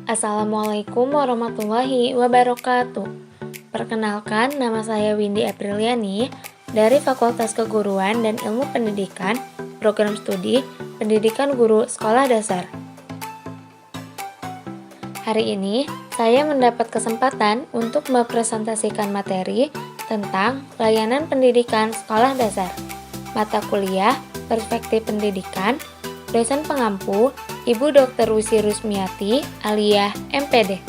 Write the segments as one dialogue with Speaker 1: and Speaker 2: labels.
Speaker 1: Assalamualaikum warahmatullahi wabarakatuh. Perkenalkan, nama saya Windy Apriliani dari Fakultas Keguruan dan Ilmu Pendidikan, Program Studi Pendidikan Guru Sekolah Dasar. Hari ini, saya mendapat kesempatan untuk mempresentasikan materi tentang layanan pendidikan sekolah dasar. Mata kuliah Perspektif Pendidikan, dosen pengampu Ibu Dr. Wisi Rusmiati alias MPD.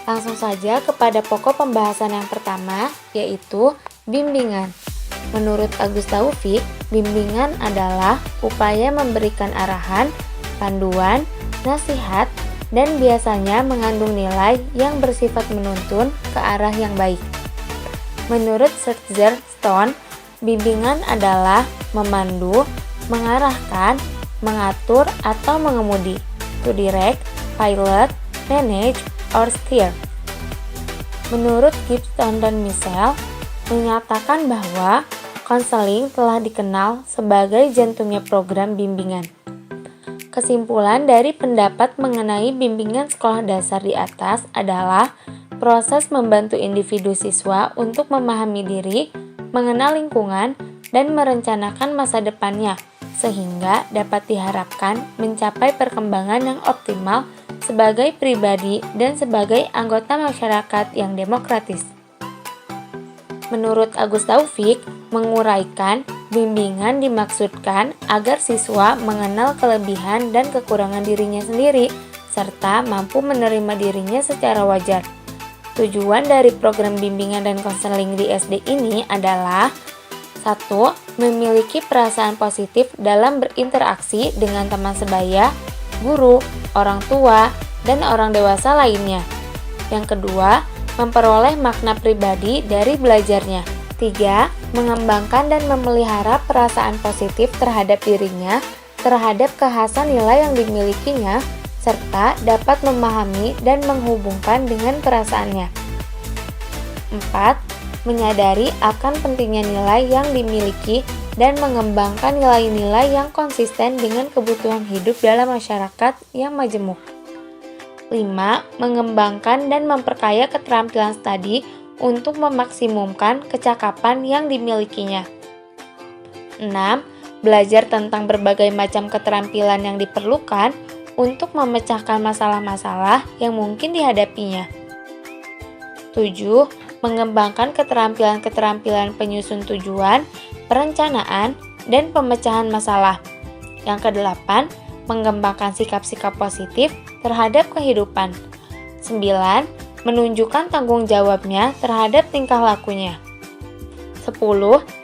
Speaker 1: Langsung saja kepada pokok pembahasan yang pertama, yaitu bimbingan. Menurut Agus Taufik, bimbingan adalah upaya memberikan arahan, panduan, nasihat, dan biasanya mengandung nilai yang bersifat menuntun ke arah yang baik. Menurut Sertzer Stone, bimbingan adalah memandu, mengarahkan, mengatur atau mengemudi, to direct, pilot, manage, or steer. Menurut Gibson dan Michel, menyatakan bahwa konseling telah dikenal sebagai jantungnya program bimbingan. Kesimpulan dari pendapat mengenai bimbingan sekolah dasar di atas adalah proses membantu individu siswa untuk memahami diri, mengenal lingkungan, dan merencanakan masa depannya, sehingga dapat diharapkan mencapai perkembangan yang optimal sebagai pribadi dan sebagai anggota masyarakat yang demokratis. Menurut Agus Taufik, menguraikan, bimbingan dimaksudkan agar siswa mengenal kelebihan dan kekurangan dirinya sendiri, serta mampu menerima dirinya secara wajar. Tujuan dari program bimbingan dan konseling di SD ini adalah 1. Memiliki perasaan positif dalam berinteraksi dengan teman sebaya, guru, orang tua, dan orang dewasa lainnya. Yang kedua, memperoleh makna pribadi dari belajarnya. 3. Mengembangkan dan memelihara perasaan positif terhadap dirinya, terhadap kekhasan nilai yang dimilikinya, serta dapat memahami dan menghubungkan dengan perasaannya. 4. Menyadari akan pentingnya nilai yang dimiliki dan mengembangkan nilai-nilai yang konsisten dengan kebutuhan hidup dalam masyarakat yang majemuk. 5. Mengembangkan dan memperkaya keterampilan studi untuk memaksimumkan kecakapan yang dimilikinya. 6. Belajar tentang berbagai macam keterampilan yang diperlukan untuk memecahkan masalah-masalah yang mungkin dihadapinya. 7. Mengembangkan keterampilan-keterampilan penyusun tujuan, perencanaan, dan pemecahan masalah. Yang ke-8, mengembangkan sikap-sikap positif terhadap kehidupan. 9. Menunjukkan tanggung jawabnya terhadap tingkah lakunya. 10.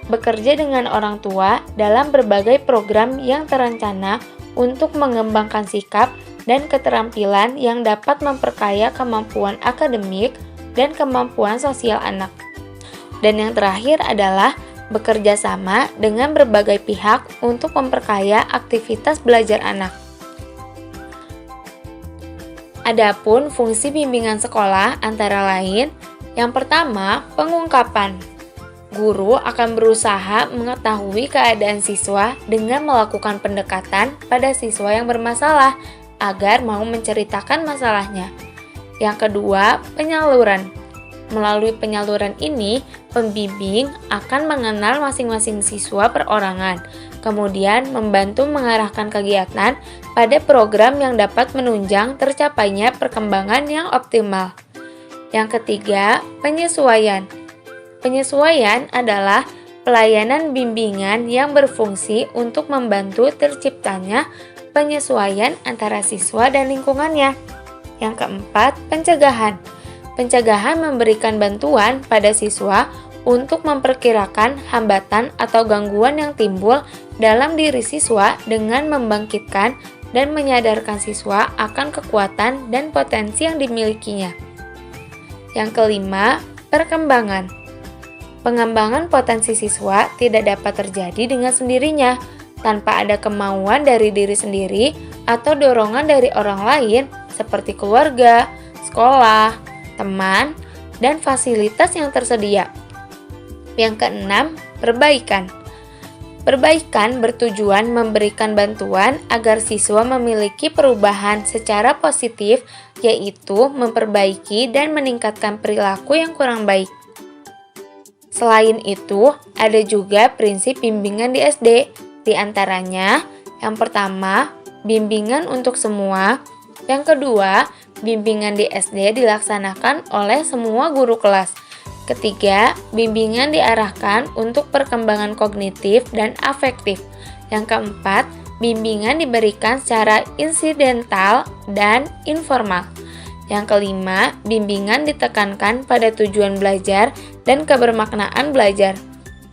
Speaker 1: Bekerja dengan orang tua dalam berbagai program yang terencana untuk mengembangkan sikap dan keterampilan yang dapat memperkaya kemampuan akademik dan kemampuan sosial anak. Dan yang terakhir adalah bekerja sama dengan berbagai pihak untuk memperkaya aktivitas belajar anak. Adapun fungsi bimbingan sekolah antara lain, yang pertama, pengungkapan. Guru akan berusaha mengetahui keadaan siswa dengan melakukan pendekatan pada siswa yang bermasalah agar mau menceritakan masalahnya. Yang kedua, penyaluran. Melalui penyaluran ini, pembimbing akan mengenal masing-masing siswa perorangan, kemudian membantu mengarahkan kegiatan pada program yang dapat menunjang tercapainya perkembangan yang optimal. Yang ketiga, penyesuaian. Penyesuaian adalah pelayanan bimbingan yang berfungsi untuk membantu terciptanya penyesuaian antara siswa dan lingkungannya. Yang keempat, pencegahan. Pencegahan memberikan bantuan pada siswa untuk memperkirakan hambatan atau gangguan yang timbul dalam diri siswa dengan membangkitkan dan menyadarkan siswa akan kekuatan dan potensi yang dimilikinya. Yang kelima, perkembangan. Pengembangan potensi siswa tidak dapat terjadi dengan sendirinya tanpa ada kemauan dari diri sendiri atau dorongan dari orang lain seperti keluarga, sekolah, teman, dan fasilitas yang tersedia. Yang keenam, perbaikan. Perbaikan bertujuan memberikan bantuan agar siswa memiliki perubahan secara positif, yaitu memperbaiki dan meningkatkan perilaku yang kurang baik. Selain itu, ada juga prinsip bimbingan di SD. Di antaranya, yang pertama, bimbingan untuk semua. Yang kedua, bimbingan di SD dilaksanakan oleh semua guru kelas. Ketiga, bimbingan diarahkan untuk perkembangan kognitif dan afektif. Yang keempat, bimbingan diberikan secara insidental dan informal. Yang kelima, bimbingan ditekankan pada tujuan belajar dan kebermaknaan belajar.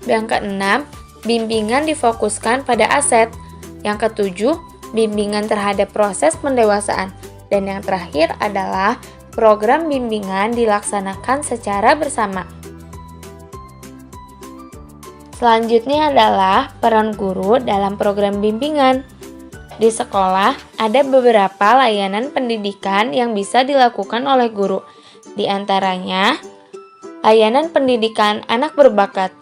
Speaker 1: Yang keenam, bimbingan difokuskan pada aset. Yang ketujuh, bimbingan terhadap proses pendewasaan. Dan yang terakhir adalah program bimbingan dilaksanakan secara bersama. Selanjutnya adalah peran guru dalam program bimbingan. Di sekolah, ada beberapa layanan pendidikan yang bisa dilakukan oleh guru. Di antaranya, layanan pendidikan anak berbakat.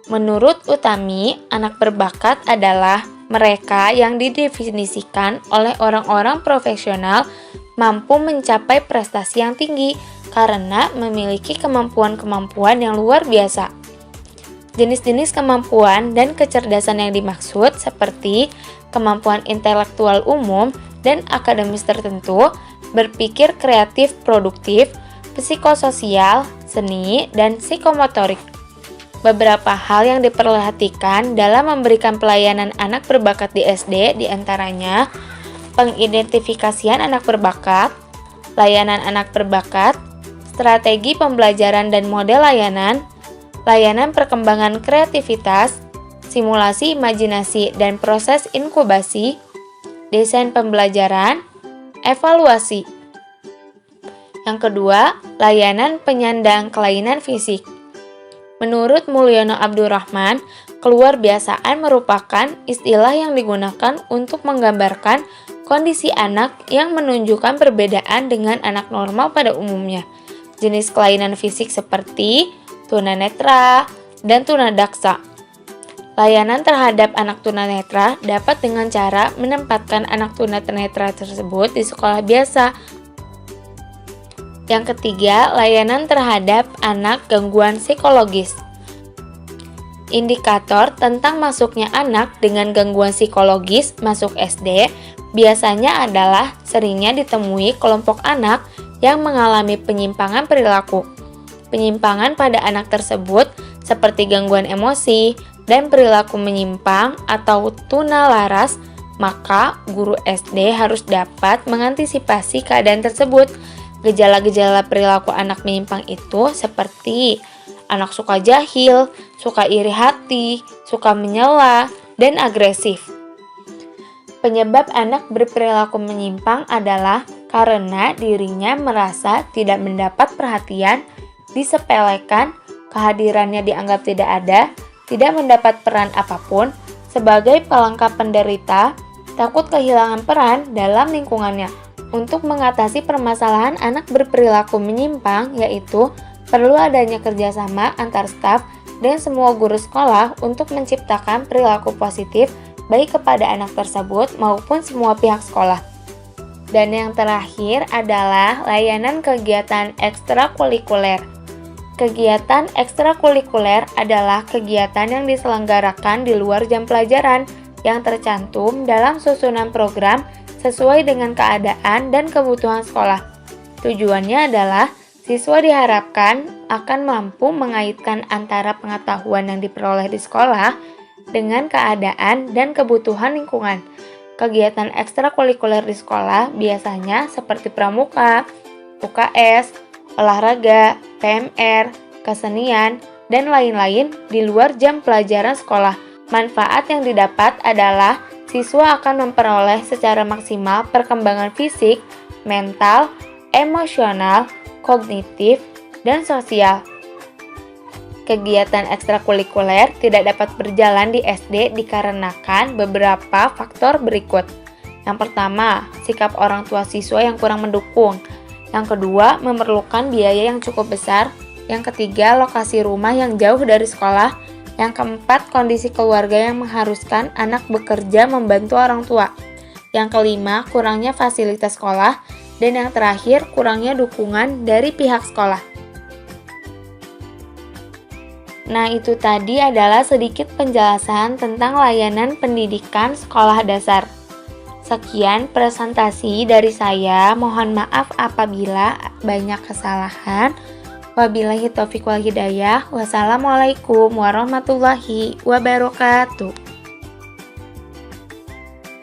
Speaker 1: Menurut Utami, anak berbakat adalah mereka yang didefinisikan oleh orang-orang profesional mampu mencapai prestasi yang tinggi karena memiliki kemampuan-kemampuan yang luar biasa. Jenis-jenis kemampuan dan kecerdasan yang dimaksud seperti kemampuan intelektual umum dan akademis tertentu, berpikir kreatif produktif, psikososial, seni, dan psikomotorik. Beberapa hal yang diperhatikan dalam memberikan pelayanan anak berbakat di SD diantaranya pengidentifikasian anak berbakat, layanan anak berbakat, strategi pembelajaran dan model layanan, layanan perkembangan kreativitas, simulasi imajinasi dan proses inkubasi, desain pembelajaran, evaluasi. Yang kedua, layanan penyandang kelainan fisik. Menurut Mulyono Abdurrahman, keluar biasaan merupakan istilah yang digunakan untuk menggambarkan kondisi anak yang menunjukkan perbedaan dengan anak normal pada umumnya. Jenis kelainan fisik seperti tunanetra dan tunadaksa. Layanan terhadap anak tunanetra dapat dengan cara menempatkan anak tunanetra tersebut di sekolah biasa. Yang ketiga, layanan terhadap anak gangguan psikologis. Indikator tentang masuknya anak dengan gangguan psikologis masuk SD biasanya adalah seringnya ditemui kelompok anak yang mengalami penyimpangan perilaku. Penyimpangan pada anak tersebut seperti gangguan emosi dan perilaku menyimpang atau tunalaras, maka guru SD harus dapat mengantisipasi keadaan tersebut. Gejala-gejala perilaku anak menyimpang itu seperti anak suka jahil, suka iri hati, suka menyela, dan agresif. Penyebab anak berperilaku menyimpang adalah karena dirinya merasa tidak mendapat perhatian, disepelekan, kehadirannya dianggap tidak ada, tidak mendapat peran apapun, sebagai pelengkap penderita, takut kehilangan peran dalam lingkungannya. Untuk mengatasi permasalahan anak berperilaku menyimpang, yaitu perlu adanya kerjasama antar staf dan semua guru sekolah untuk menciptakan perilaku positif baik kepada anak tersebut maupun semua pihak sekolah. Dan yang terakhir adalah layanan kegiatan ekstrakurikuler. Kegiatan ekstrakurikuler adalah kegiatan yang diselenggarakan di luar jam pelajaran yang tercantum dalam susunan program sesuai dengan keadaan dan kebutuhan sekolah. Tujuannya adalah siswa diharapkan akan mampu mengaitkan antara pengetahuan yang diperoleh di sekolah dengan keadaan dan kebutuhan lingkungan. Kegiatan ekstrakurikuler di sekolah biasanya seperti pramuka, UKS, olahraga, PMR, kesenian, dan lain-lain di luar jam pelajaran sekolah. Manfaat yang didapat adalah siswa akan memperoleh secara maksimal perkembangan fisik, mental, emosional, kognitif, dan sosial. Kegiatan ekstrakurikuler tidak dapat berjalan di SD dikarenakan beberapa faktor berikut. Yang pertama, sikap orang tua siswa yang kurang mendukung. Yang kedua, memerlukan biaya yang cukup besar. Yang ketiga, lokasi rumah yang jauh dari sekolah. Yang keempat, kondisi keluarga yang mengharuskan anak bekerja membantu orang tua. Yang kelima, kurangnya fasilitas sekolah. Dan yang terakhir, kurangnya dukungan dari pihak sekolah. Nah, itu tadi adalah sedikit penjelasan tentang layanan pendidikan sekolah dasar. Sekian presentasi dari saya. Mohon maaf apabila banyak kesalahan. Wabillahi taufiq wal hidayah. Wassalamualaikum warahmatullahi wabarakatuh.